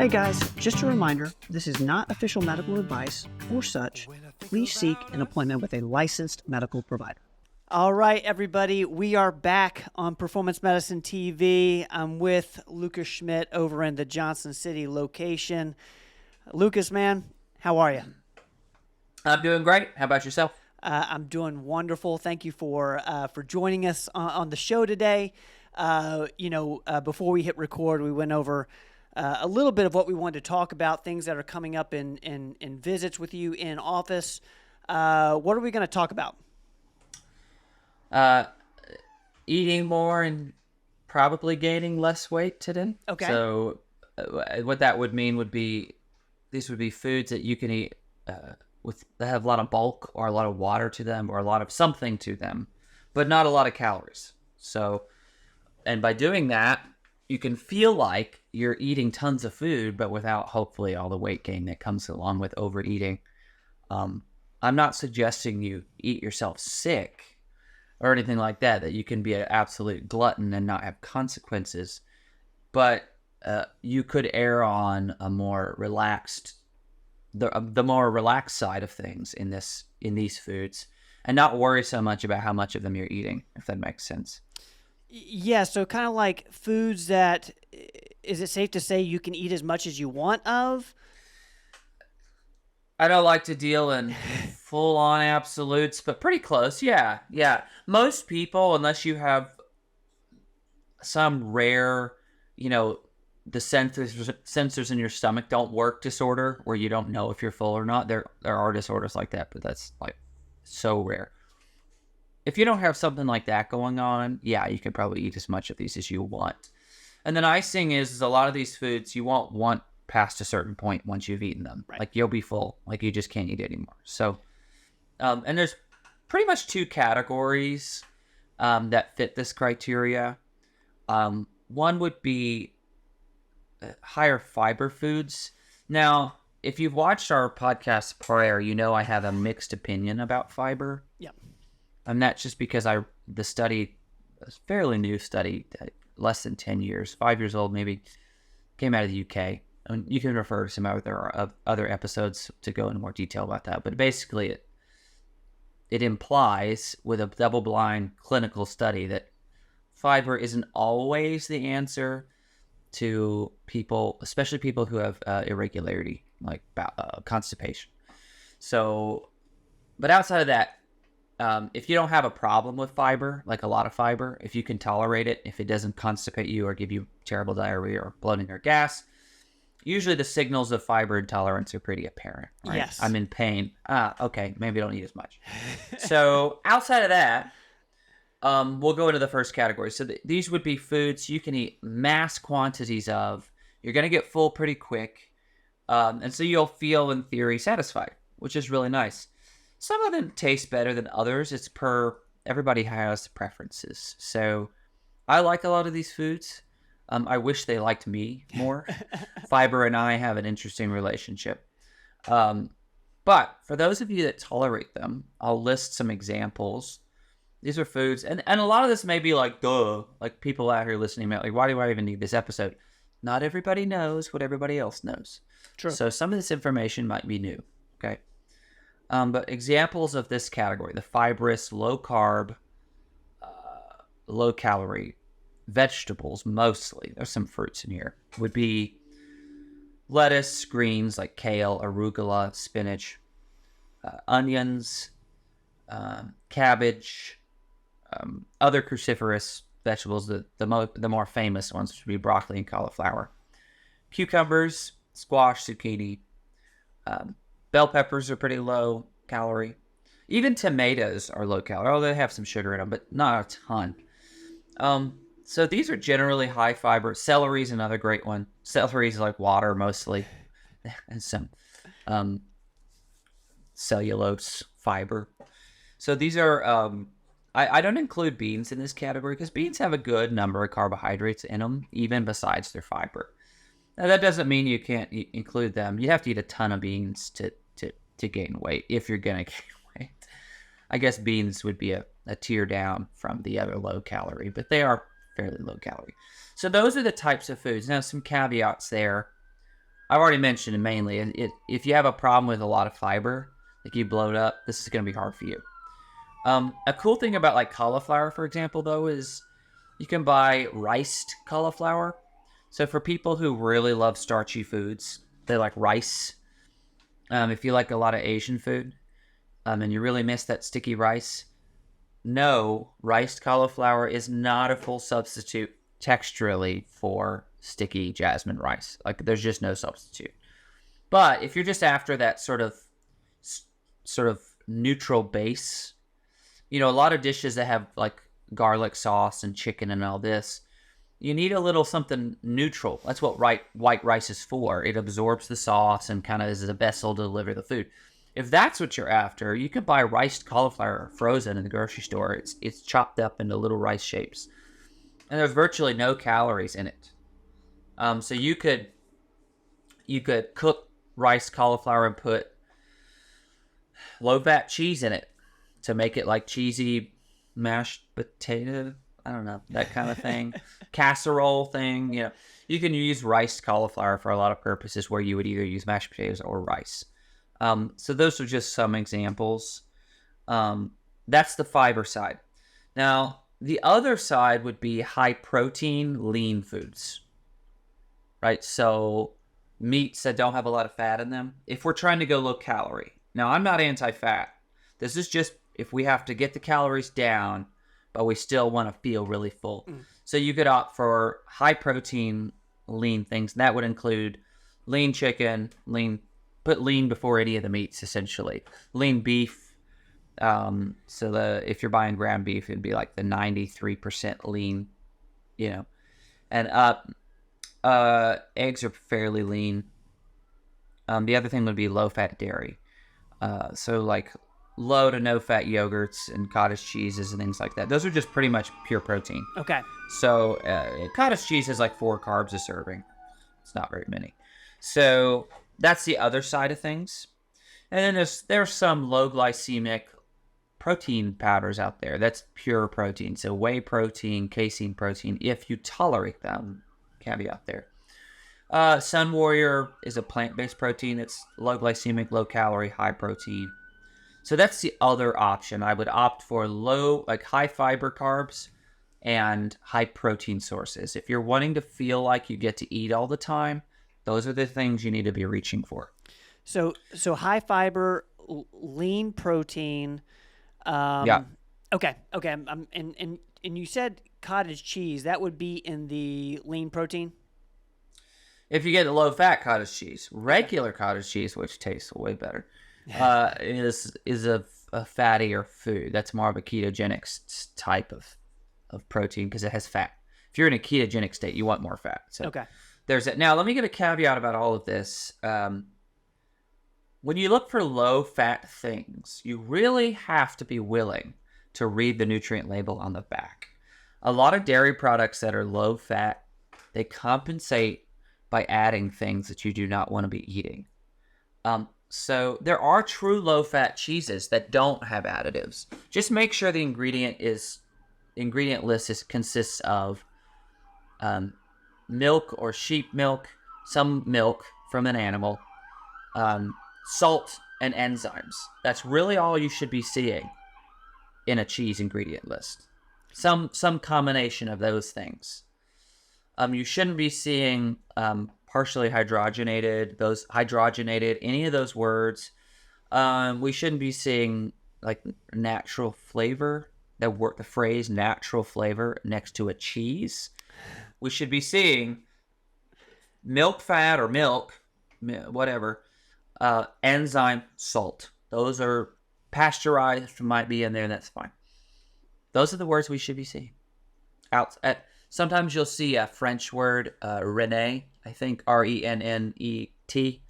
Hey guys, just a reminder, this is not official medical advice or such. Please seek an appointment with a licensed medical provider. All right, everybody, we are back on Performance Medicine TV. I'm with Lucas Schmidt over in the Johnson City location. Lucas, man, how are you? I'm doing great. How about yourself? I'm doing wonderful. Thank you for joining us on the show today. Before we hit record, we went over a little bit of what we wanted to talk about, things that are coming up in visits with you in office. What are we going to talk about? Eating more and probably gaining less weight today. Okay. So what that would mean would be these would be foods that you can eat that have a lot of bulk or a lot of water to them or a lot of something to them, but not a lot of calories. So, and by doing that, you can feel like you're eating tons of food, but without hopefully all the weight gain that comes along with overeating. I'm not suggesting you eat yourself sick or anything like that you can be an absolute glutton and not have consequences. But you could err on a more relaxed, the more relaxed side of things in these foods, and not worry so much about how much of them you're eating, if that makes sense. Yeah, so kind of like foods that, is it safe to say you can eat as much as you want of? I don't like to deal in full-on absolutes, but pretty close. Yeah. Most people, unless you have some rare, the sensors in your stomach don't work disorder where you don't know if you're full or not. There are disorders like that, but that's like so rare. If you don't have something like that going on, yeah, you can probably eat as much of these as you want. And the nice thing is a lot of these foods you won't want past a certain point once you've eaten them. Right. Like you'll be full, like you just can't eat anymore. So, and there's pretty much two categories that fit this criteria. One would be higher fiber foods. Now, if you've watched our podcast prior, I have a mixed opinion about fiber. Yeah. And that's just because the study, a fairly new study, less than 10 years, 5 years old maybe, came out of the UK. And you can refer to some other episodes to go into more detail about that. But basically, it implies with a double-blind clinical study that fiber isn't always the answer to people, especially people who have irregularity, like constipation. So, but outside of that, if you don't have a problem with fiber, like a lot of fiber, if you can tolerate it, if it doesn't constipate you or give you terrible diarrhea or bloating or gas, usually the signals of fiber intolerance are pretty apparent, right? Yes. I'm in pain. Okay, maybe I don't eat as much. So outside of that, we'll go into the first category. So these would be foods you can eat mass quantities of. You're going to get full pretty quick. And so you'll feel, in theory, satisfied, which is really nice. Some of them taste better than others. It's everybody has preferences. So I like a lot of these foods. I wish they liked me more. Fiber and I have an interesting relationship. But for those of you that tolerate them, I'll list some examples. These are foods, and a lot of this may be like, duh, like people out here listening, like, why do I even need this episode? Not everybody knows what everybody else knows. True. So some of this information might be new, okay? But examples of this category, the fibrous, low-carb, low-calorie vegetables, mostly, there's some fruits in here, would be lettuce, greens like kale, arugula, spinach, onions, cabbage, other cruciferous vegetables. The more famous ones would be broccoli and cauliflower, cucumbers, squash, zucchini. Bell peppers are pretty low calorie. Even tomatoes are low calorie. Oh, they have some sugar in them, but not a ton. So these are generally high fiber. Celery is another great one. Celery is like water mostly, and some cellulose fiber. So these are. I don't include beans in this category because beans have a good number of carbohydrates in them, even besides their fiber. Now, that doesn't mean you can't include them. You have to eat a ton of beans to gain weight if you're going to gain weight. I guess beans would be a tier down from the other low calorie, but they are fairly low calorie. So those are the types of foods. Now, some caveats there. I've already mentioned it mainly. If you have a problem with a lot of fiber, like you blow it up, this is going to be hard for you. A cool thing about like cauliflower, for example, though, is you can buy riced cauliflower. So for people who really love starchy foods, they like rice. If you like a lot of Asian food, and you really miss that sticky rice, no, riced cauliflower is not a full substitute texturally for sticky jasmine rice. Like there's just no substitute. But if you're just after that sort of neutral base, a lot of dishes that have like garlic sauce and chicken and all this, you need a little something neutral. That's what white rice is for. It absorbs the sauce and kind of is a vessel to deliver the food. If that's what you're after, you can buy riced cauliflower frozen in the grocery store. It's chopped up into little rice shapes, and there's virtually no calories in it. So you could cook riced cauliflower and put low-fat cheese in it to make it like cheesy mashed potato. I don't know, that kind of thing. Casserole thing. You can use riced cauliflower for a lot of purposes where you would either use mashed potatoes or rice. So those are just some examples. That's the fiber side. Now, the other side would be high protein, lean foods, right? So meats that don't have a lot of fat in them. If we're trying to go low calorie. Now, I'm not anti-fat. This is just if we have to get the calories down, but we still want to feel really full. So you could opt for high protein, lean things. And that would include lean chicken, put lean before any of the meats, essentially. Lean beef. If you're buying ground beef, it'd be like the 93% lean, and eggs are fairly lean. The other thing would be low-fat dairy. So like low to no-fat yogurts and cottage cheeses and things like that. Those are just pretty much pure protein. Okay. So cottage cheese is like 4 carbs a serving. It's not very many. So that's the other side of things. And then there's some low glycemic protein powders out there. That's pure protein. So whey protein, casein protein, if you tolerate them. Caveat there. Sun Warrior is a plant-based protein. It's low glycemic, low calorie, high protein. So that's the other option. I would opt for high fiber carbs and high protein sources. If you're wanting to feel like you get to eat all the time, those are the things you need to be reaching for. So high fiber, lean protein. Yeah. Okay. And you said cottage cheese. That would be in the lean protein. If you get a low-fat cottage cheese, regular cottage cheese, which tastes way better, is a fattier food. That's more of a ketogenic type of protein because it has fat. If you're in a ketogenic state, you want more fat. So okay. There's that. Now, let me give a caveat about all of this. When you look for low-fat things, you really have to be willing to read the nutrient label on the back. A lot of dairy products that are low-fat, they compensate by adding things that you do not want to be eating. So there are true low-fat cheeses that don't have additives. Just make sure the ingredient list consists of milk or sheep milk, some milk from an animal, salt, and enzymes. That's really all you should be seeing in a cheese ingredient list. Some combination of those things. You shouldn't be seeing partially hydrogenated, any of those words. We shouldn't be seeing like natural flavor, the phrase natural flavor next to a cheese. We should be seeing milk fat or milk, whatever, enzyme, salt. Those are pasteurized, might be in there, that's fine. Those are the words we should be seeing. Sometimes you'll see a French word, René, I think, R-E-N-N-E-T.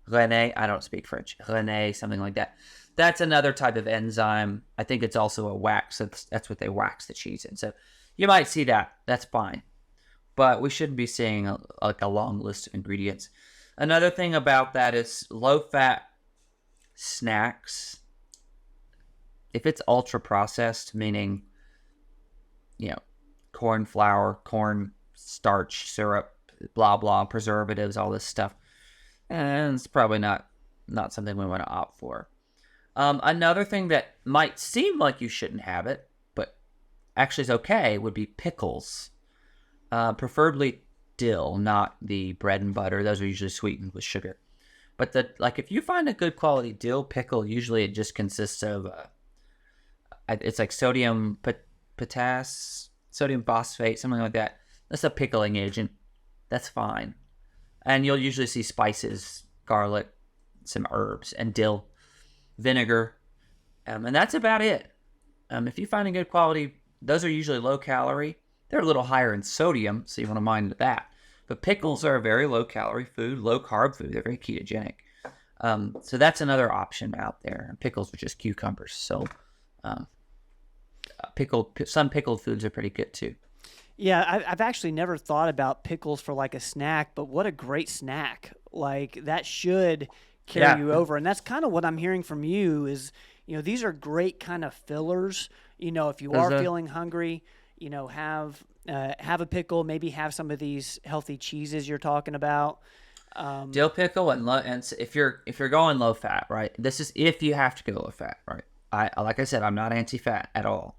René, I don't speak French. René, something like that. That's another type of enzyme. I think it's also a wax. That's what they wax the cheese in. So you might see that. That's fine. But we shouldn't be seeing a long list of ingredients. Another thing about that is low-fat snacks. If it's ultra-processed, meaning, corn flour, corn starch, syrup, blah, blah, preservatives, all this stuff, and it's probably not something we want to opt for. Another thing that might seem like you shouldn't have it, but actually is okay, would be pickles. Preferably dill, not the bread and butter. Those are usually sweetened with sugar. But if you find a good quality dill pickle, usually it just consists of it's like sodium phosphate, something like that. That's a pickling agent. That's fine. And you'll usually see spices, garlic, some herbs, and dill, vinegar, and that's about it. If you find a good quality, those are usually low calorie. They're a little higher in sodium, so you want to mind that. But pickles are a very low calorie food, low carb food. They're very ketogenic. So that's another option out there. Pickles are just cucumbers. So some pickled foods are pretty good too. Yeah, I've actually never thought about pickles for like a snack, but what a great snack. Like that should carry you over. And that's kind of what I'm hearing from you is, these are great kind of fillers. If you are feeling hungry, have a pickle, maybe have some of these healthy cheeses you're talking about. Dill pickle and if you're going low fat, right? This is if you have to go low fat, right? Like I said, I'm not anti-fat at all.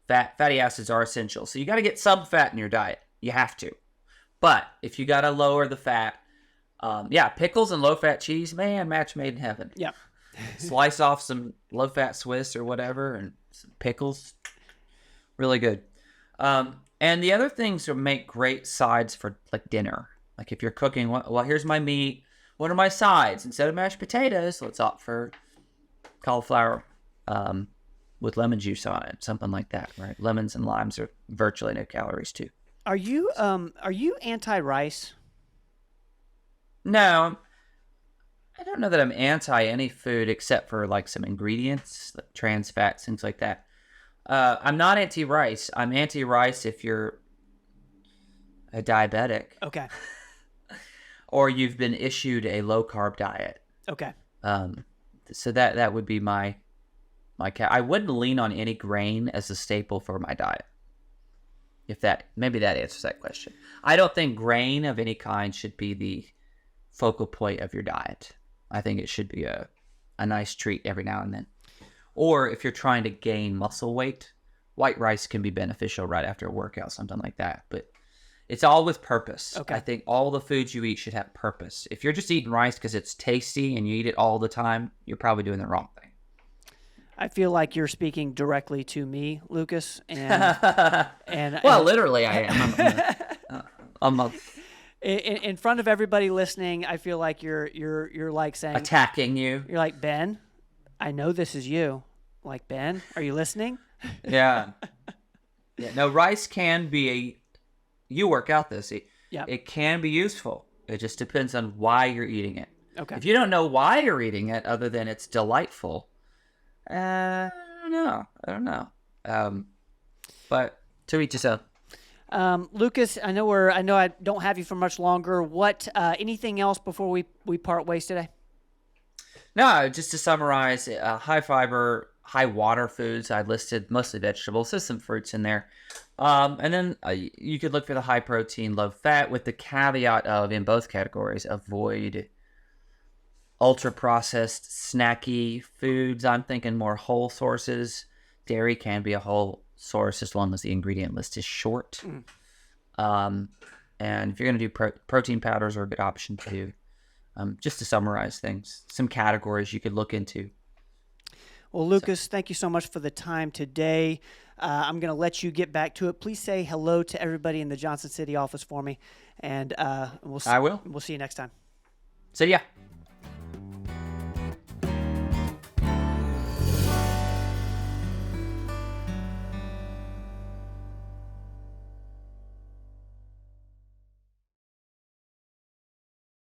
Fatty acids are essential, so you got to get some fat in your diet. You have to. But if you got to lower the fat, pickles and low fat cheese, man, match made in heaven. Yeah. Slice off some low fat Swiss or whatever, and some pickles, really good. And the other things are make great sides for like dinner. Like if you're cooking, well, here's my meat. What are my sides? Instead of mashed potatoes, let's opt for cauliflower with lemon juice on it, something like that, right? Lemons and limes are virtually no calories too. Are you anti-rice? No, I don't know that I'm anti any food except for like some ingredients, like trans fats, things like that. I'm not anti-rice. I'm anti-rice if you're a diabetic. Okay. Or you've been issued a low-carb diet. Okay. So that would be my I wouldn't lean on any grain as a staple for my diet. Maybe that answers that question. I don't think grain of any kind should be the focal point of your diet. I think it should be a nice treat every now and then. Or if you're trying to gain muscle weight, white rice can be beneficial right after a workout, something like that. But it's all with purpose. Okay. I think all the foods you eat should have purpose. If you're just eating rice because it's tasty and you eat it all the time, you're probably doing the wrong thing. I feel like you're speaking directly to me, Lucas, and literally, I am. In front of everybody listening, I feel like you're like saying attacking you. You're like, Ben, I know this is you. Like, Ben, are you listening? Yeah. No, rice can be you work out this. Yeah. It can be useful. It just depends on why you're eating it. Okay. If you don't know why you're eating it, other than it's delightful, I don't know. But to each his own. Lucas, I know I don't have you for much longer. What anything else before we part ways today? No, just to summarize, high fiber, high water foods. I listed mostly vegetables. There's some fruits in there. And then you could look for the high protein, low fat, with the caveat of, in both categories, avoid ultra processed, snacky foods. I'm thinking more whole sources. Dairy can be a whole source as long as the ingredient list is short. And if you're going to do protein powders are a good option too. Just to summarize things, some categories you could look into. Well, Lucas, thank you so much for the time today. I'm going to let you get back to it. Please say hello to everybody in the Johnson City office for me, and I will. We'll see you next time. See ya.